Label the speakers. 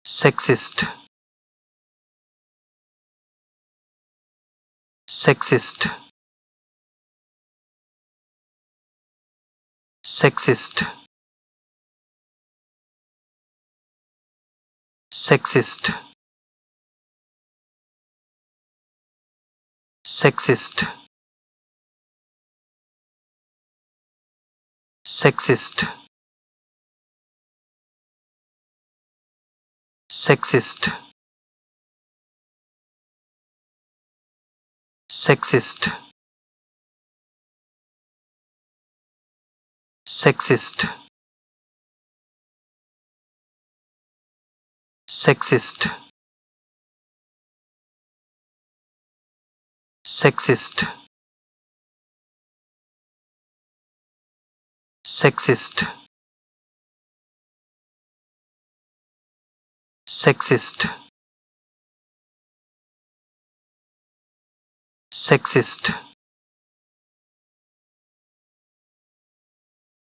Speaker 1: sexist, sexist, sexist, sexist, sexist, sexist, sexist, sexist, sexist, sexist, sexist, sexist, sexist, sexist,